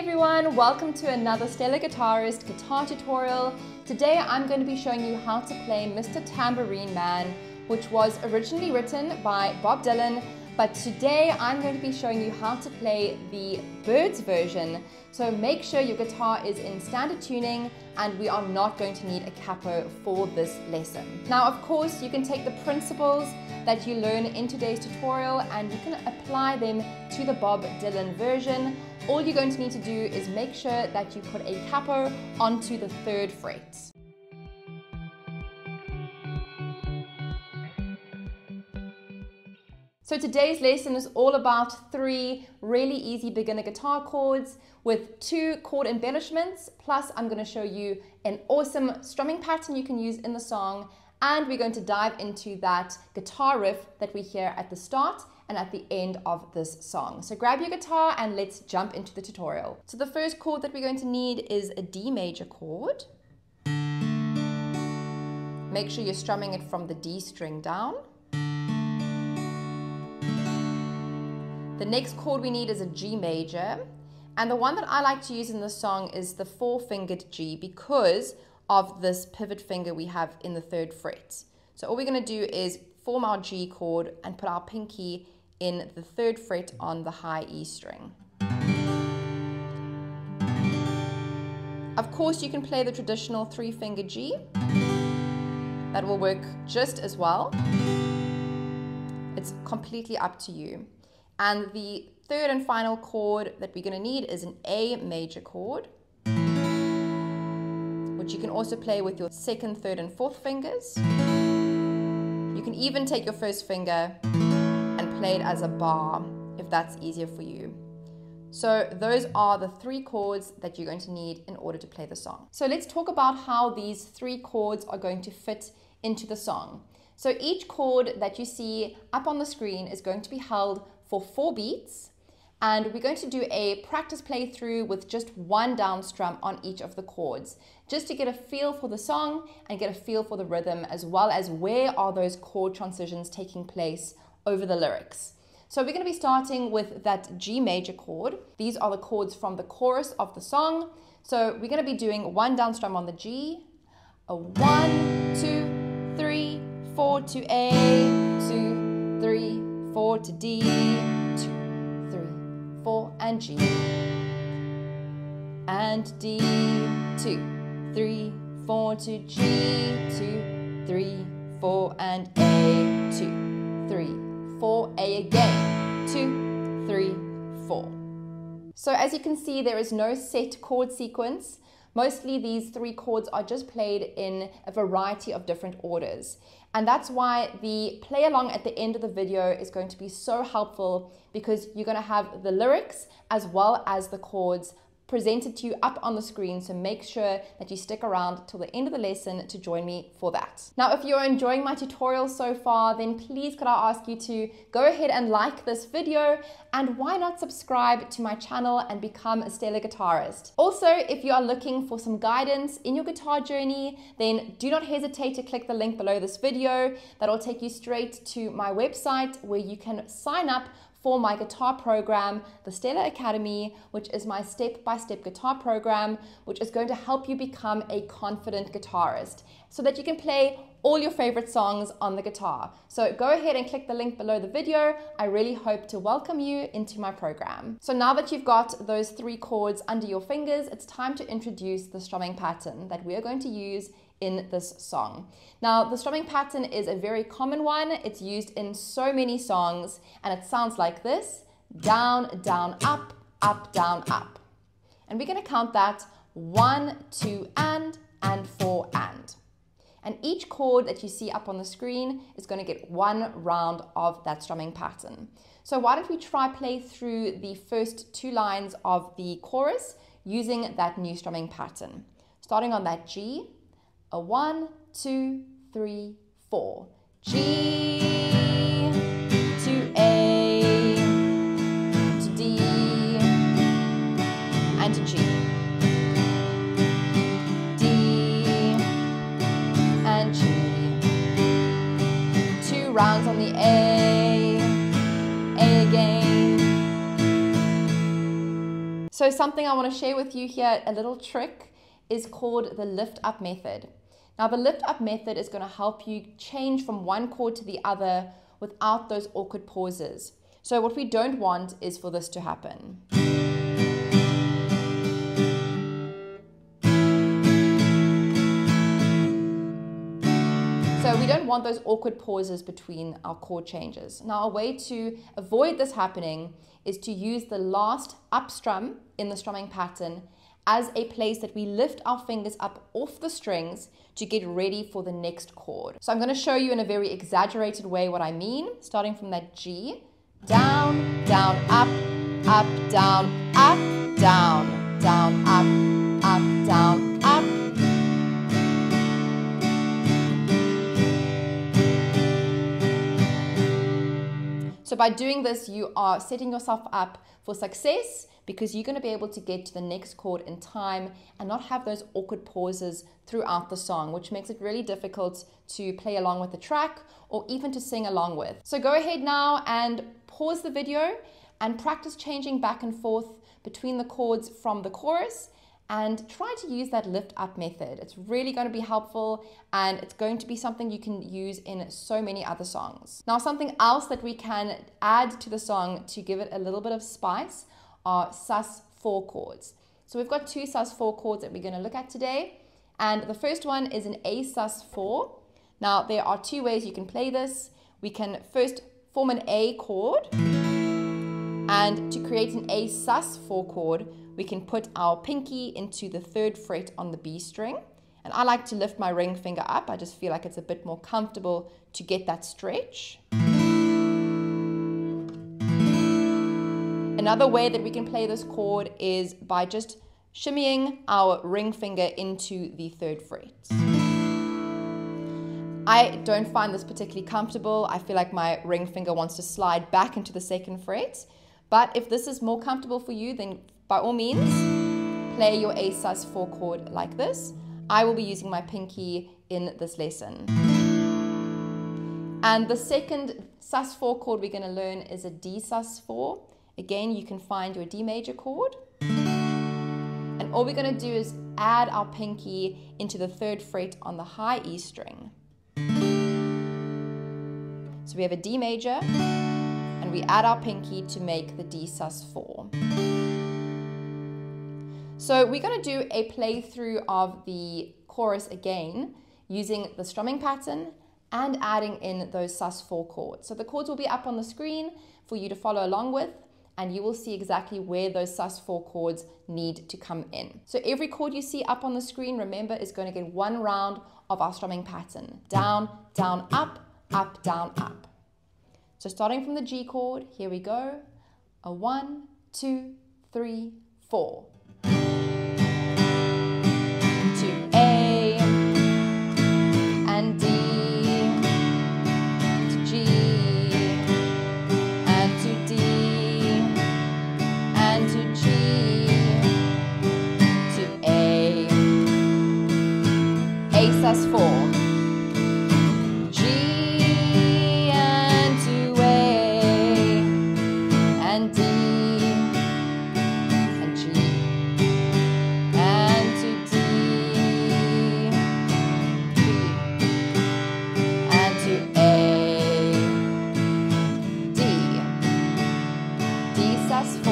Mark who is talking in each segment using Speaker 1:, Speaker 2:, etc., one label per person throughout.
Speaker 1: everyone, welcome to another Stellar Guitarist guitar tutorial. Today I'm going to be showing you how to play Mr Tambourine Man, which was originally written by Bob Dylan, but today I'm going to be showing you how to play the Byrds version. So make sure your guitar is in standard tuning and we are not going to need a capo for this lesson. Now of course you can take the principles that you learn in today's tutorial and you can apply them to the Bob Dylan version. All you're going to need to do is make sure that you put a capo onto the 3rd fret. So today's lesson is all about 3 really easy beginner guitar chords with 2 chord embellishments, plus I'm going to show you an awesome strumming pattern you can use in the song, and we're going to dive into that guitar riff that we hear at the start and at the end of this song. So grab your guitar and let's jump into the tutorial. So the first chord that we're going to need is a D major chord. Make sure you're strumming it from the D string down. The next chord we need is a G major, and the one that I like to use in this song is the 4-fingered G because of this pivot finger we have in the 3rd fret. So all we're going to do is form our G chord and put our pinky in the 3rd fret on the high E string. Of course you can play the traditional 3-finger G. That will work just as well. It's completely up to you. And the 3rd and final chord that we're going to need is an A major chord, which you can also play with your 2nd, 3rd and 4th fingers. You can even take your 1st finger and play it as a bar if that's easier for you. So those are the 3 chords that you're going to need in order to play the song. So let's talk about how these 3 chords are going to fit into the song. So each chord that you see up on the screen is going to be held for 4 beats, and we're going to do a practice playthrough with just 1 down strum on each of the chords, just to get a feel for the song and get a feel for the rhythm, as well as where are those chord transitions taking place over the lyrics. So we're going to be starting with that G major chord. These are the chords from the chorus of the song. So we're going to be doing 1 down strum on the G, a 1, 2, 3, 4 to A, 2, 3, 4 to D, 2, 3, 4 and G, and D, 2, 3, 4 to G, 2, 3, 4 and A, 2, 3, 4, A again, 2, 3, 4. So as you can see, there is no set chord sequence. Mostly these 3 chords are just played in a variety of different orders. And that's why the play along at the end of the video is going to be so helpful, because you're going to have the lyrics as well as the chords presented to you up on the screen, so make sure that you stick around till the end of the lesson to join me for that. Now, if you're enjoying my tutorial so far, then please could I ask you to go ahead and like this video, and why not subscribe to my channel and become a Stellar Guitarist. Also, if you are looking for some guidance in your guitar journey, then do not hesitate to click the link below this video. That'll take you straight to my website where you can sign up for my guitar program, the Stellar Academy, which is my step-by-step guitar program, which is going to help you become a confident guitarist so that you can play all your favorite songs on the guitar. So go ahead and click the link below the video. I really hope to welcome you into my program. So now that you've got those 3 chords under your fingers, it's time to introduce the strumming pattern that we are going to use in this song. Now, the strumming pattern is a very common one. It's used in so many songs, and it sounds like this: down, down, up, up, down, up. And we're going to count that 1, 2, and 4, and. And each chord that you see up on the screen is going to get 1 round of that strumming pattern. So why don't we try play through the first 2 lines of the chorus using that new strumming pattern. Starting on that G, a 1, 2, 3, 4. G to A to D and to G. D and G. 2 rounds on the A again. So something I want to share with you here, a little trick, is called the lift up method. Now the lift up method is going to help you change from one chord to the other without those awkward pauses. So what we don't want is for this to happen. So we don't want those awkward pauses between our chord changes. Now a way to avoid this happening is to use the last up strum in the strumming pattern as a place that we lift our fingers up off the strings to get ready for the next chord. So I'm going to show you in a very exaggerated way what I mean, starting from that G. Down, down, up, down, up, down, down, up, down, up. So by doing this, you are setting yourself up for success because you're going to be able to get to the next chord in time and not have those awkward pauses throughout the song, which makes it really difficult to play along with the track or even to sing along with. So go ahead now and pause the video and practice changing back and forth between the chords from the chorus and try to use that lift up method. It's really going to be helpful and it's going to be something you can use in so many other songs. Now something else that we can add to the song to give it a little bit of spice are sus4 chords. So we've got two sus4 chords that we're going to look at today, and the first one is an A sus4. Now there are two ways you can play this. We can first form an A chord, and to create an A sus4 chord we can put our pinky into the 3rd fret on the B string, and I like to lift my ring finger up. I just feel like it's a bit more comfortable to get that stretch. Another way that we can play this chord is by just shimmying our ring finger into the 3rd fret. I don't find this particularly comfortable. I feel like my ring finger wants to slide back into the 2nd fret. But if this is more comfortable for you, then by all means, play your A sus4 chord like this. I will be using my pinky in this lesson. And the second sus4 chord we're going to learn is a D sus4. Again, you can find your D major chord. And all we're going to do is add our pinky into the 3rd fret on the high E string. So we have a D major, and we add our pinky to make the D sus4. So we're going to do a playthrough of the chorus again, using the strumming pattern and adding in those sus4 chords. So the chords will be up on the screen for you to follow along with, and you will see exactly where those sus4 chords need to come in. So every chord you see up on the screen, remember, is going to get one round of our strumming pattern. Down, down, up, down, up. So starting from the G chord, here we go. A 1, 2, 3, 4. To A and D to G and to D and to G to A sus4, G and to A and D and G and to D, and to A, D, D sus4.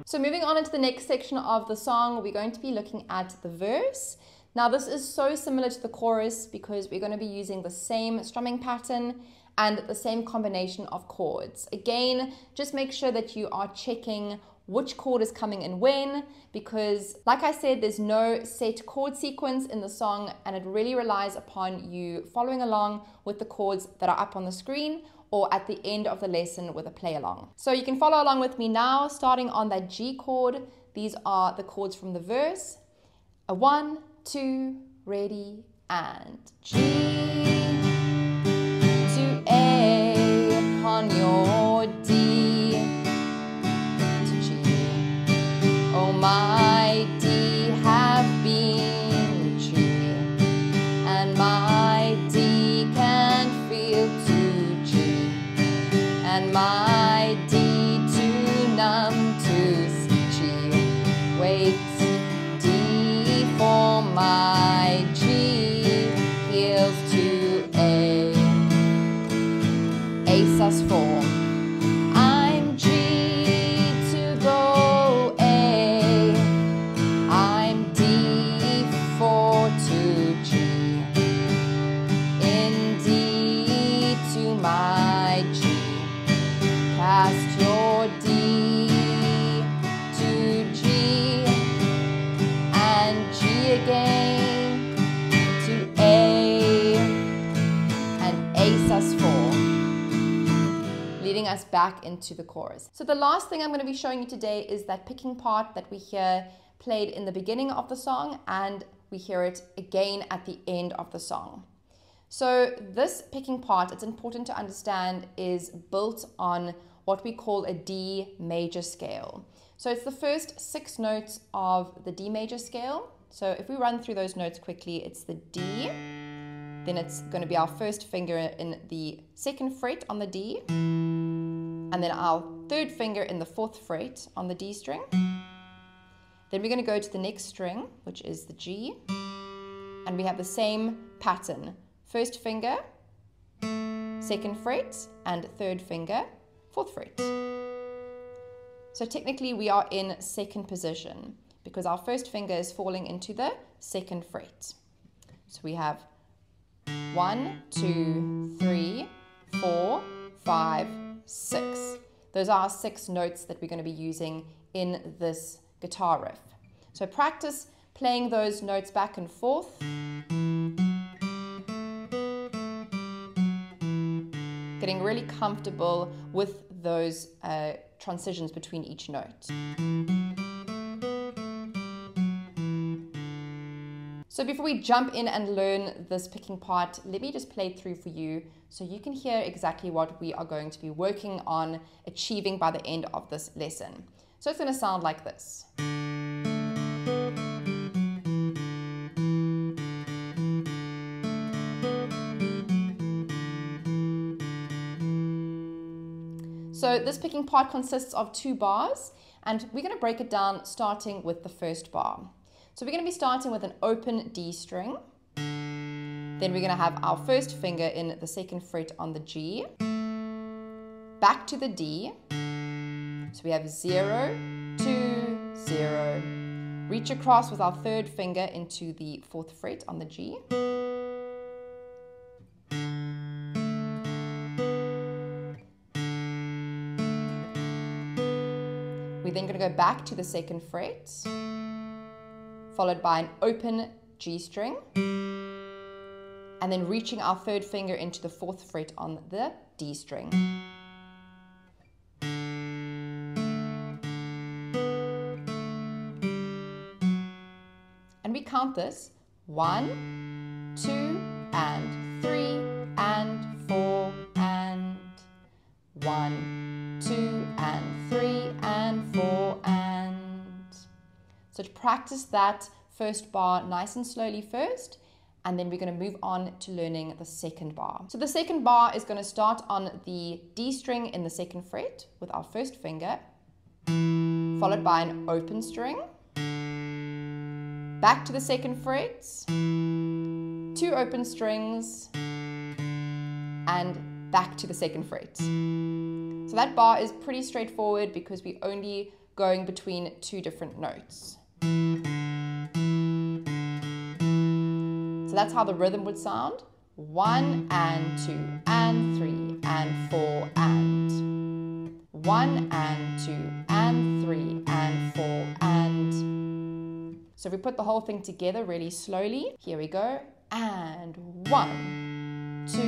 Speaker 1: So moving on into the next section of the song, we're going to be looking at the verse. Now this is so similar to the chorus because we're going to be using the same strumming pattern and the same combination of chords. Again, just make sure that you are checking which chord is coming in when, because like I said, there's no set chord sequence in the song, and it really relies upon you following along with the chords that are up on the screen or at the end of the lesson with a play along. So you can follow along with me now, starting on that G chord. These are the chords from the verse. A 1, 2, ready, and G to A upon your D to G. Oh my D have been G, and my D can feel to G, and my D us back into the chorus. So the last thing I'm going to be showing you today is that picking part that we hear played in the beginning of the song, and we hear it again at the end of the song. So this picking part, it's important to understand, is built on what we call a D major scale. So it's the first 6 notes of the D major scale. So if we run through those notes quickly, it's the D, then it's going to be our first finger in the 2nd fret on the D, and then our 3rd finger in the 4th fret on the D string. Then we're going to go to the next string, which is the G, and we have the same pattern. 1st finger, 2nd fret, and 3rd finger, 4th fret. So technically we are in 2nd position because our 1st finger is falling into the 2nd fret. So we have 1, 2, 3, 4, 5, 6. Those are our 6 notes that we're going to be using in this guitar riff. So practice playing those notes back and forth. Getting really comfortable with those transitions between each note. So before we jump in and learn this picking part, let me just play it through for you so you can hear exactly what we are going to be working on achieving by the end of this lesson. So it's going to sound like this. So this picking part consists of 2 bars, and we're going to break it down starting with the first bar. So we're going to be starting with an open D string. Then we're going to have our 1st finger in the 2nd fret on the G. Back to the D. So we have 0, 2, 0. Reach across with our 3rd finger into the 4th fret on the G. We're then going to go back to the 2nd fret, followed by an open G string, and then reaching our 3rd finger into the 4th fret on the D string. And we count this 1, 2, and 3, and 4, and 1, 2, and 3, and 4, and. So to practice that first bar nice and slowly first, and then we're going to move on to learning the 2nd bar. So the 2nd bar is going to start on the D string in the 2nd fret with our 1st finger, followed by an open string, back to the 2nd fret, 2 open strings, and back to the 2nd fret. So that bar is pretty straightforward because we're only going between 2 different notes. So that's how the rhythm would sound. 1 and 2 and 3 and 4 and 1 and 2 and 3 and 4 and. So if we put the whole thing together really slowly, here we go. And 1, 2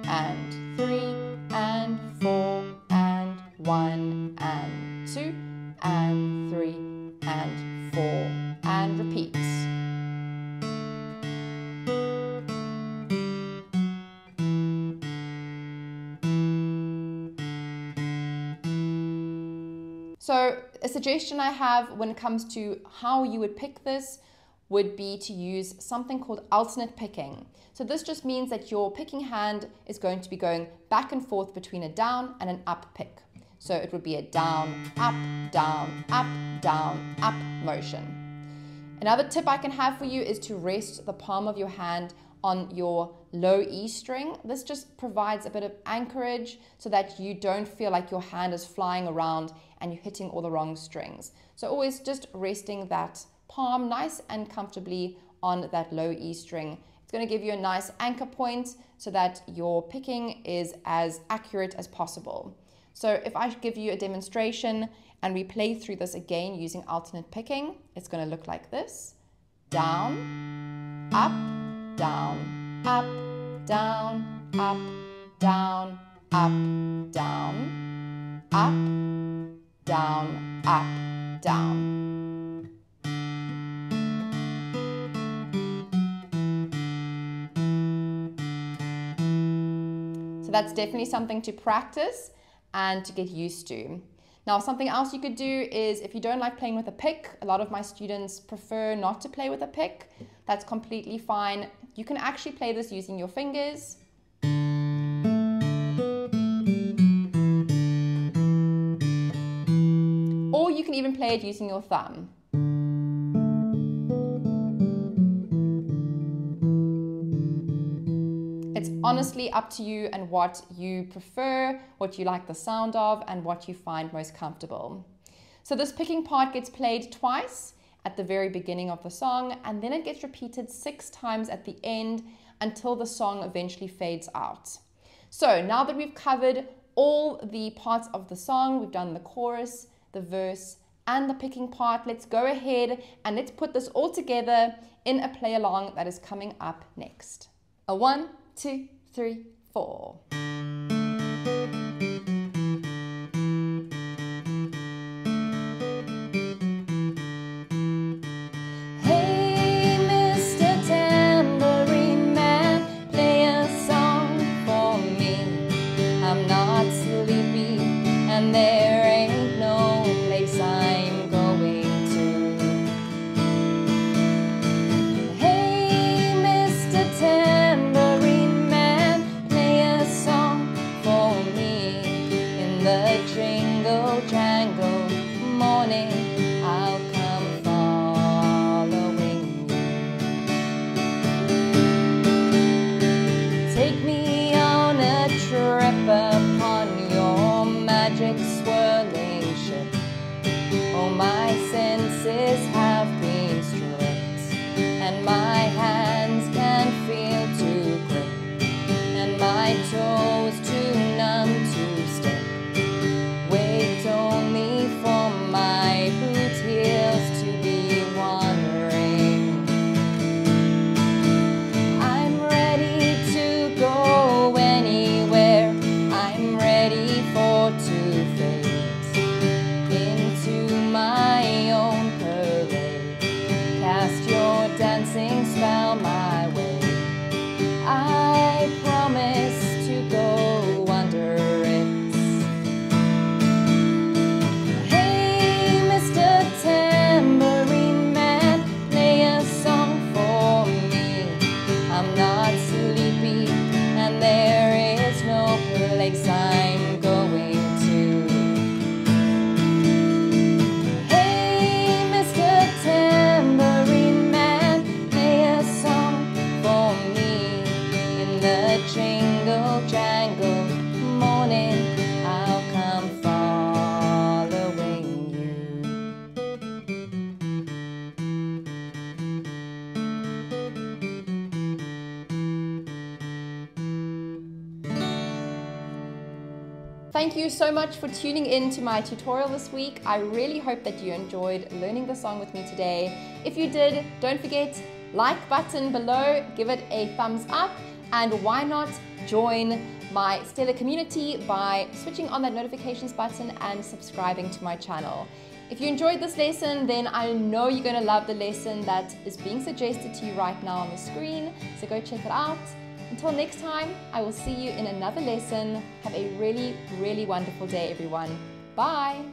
Speaker 1: and 3 and 4 and 1 and 2 and 3 and 4 and repeat. So a suggestion I have when it comes to how you would pick this would be to use something called alternate picking. So this just means that your picking hand is going to be going back and forth between a down and an up pick. So it would be a down, up, down, up, down, up motion. Another tip I can have for you is to rest the palm of your hand on your low E string. This just provides a bit of anchorage so that you don't feel like your hand is flying around and you're hitting all the wrong strings. So always just resting that palm nice and comfortably on that low E string. It's going to give you a nice anchor point so that your picking is as accurate as possible. So if I give you a demonstration and we play through this again using alternate picking, it's going to look like this. Down, up, down, up, down, up, down, up, down, up, down, up, down. So that's definitely something to practice and to get used to. Now, something else you could do is, if you don't like playing with a pick, a lot of my students prefer not to play with a pick. That's completely fine. You can actually play this using your fingers. Or you can even play it using your thumb. It's honestly up to you and what you prefer, what you like the sound of, and what you find most comfortable. So this picking part gets played twice at the very beginning of the song, and then it gets repeated 6 times at the end until the song eventually fades out. So now that we've covered all the parts of the song, we've done the chorus, the verse, and the picking part, let's go ahead and let's put this all together in a play along that is coming up next. A 1, 2, 3, 4. Hey, Mr. Tambourine Man, play a song for me. I'm not sleepy and there ain't no place I'm going to. Hey, Mr. Tambourine Man, play a song for me. In the jingle jangle morning, I'll come following you. Take me on a trip upon your magic swirling ship. Oh, my senses have been stripped, and my hands can feel to grip, and my toes too numb to step. Wait only for my boot heels to be wandering. I'm ready to go anywhere. I'm ready for to fade into my own parade. Cast your dancing spell my way. I promise to go under it. Hey, Mr. Tambourine Man, play a song for me. I'm not sleepy and there is no place I'm going to. Hey, Mr. Tambourine Man, play a song for me. In the jingle jangle morning, I'll come following you. Thank you so much for tuning in to my tutorial this week. I really hope that you enjoyed learning the song with me today. If you did, don't forget, like button below, give it a thumbs up, and why not join my Stellar community by switching on that notifications button and subscribing to my channel. If you enjoyed this lesson, then I know you're going to love the lesson that is being suggested to you right now on the screen, so go check it out. Until next time, I will see you in another lesson. Have a really, really wonderful day, everyone. Bye!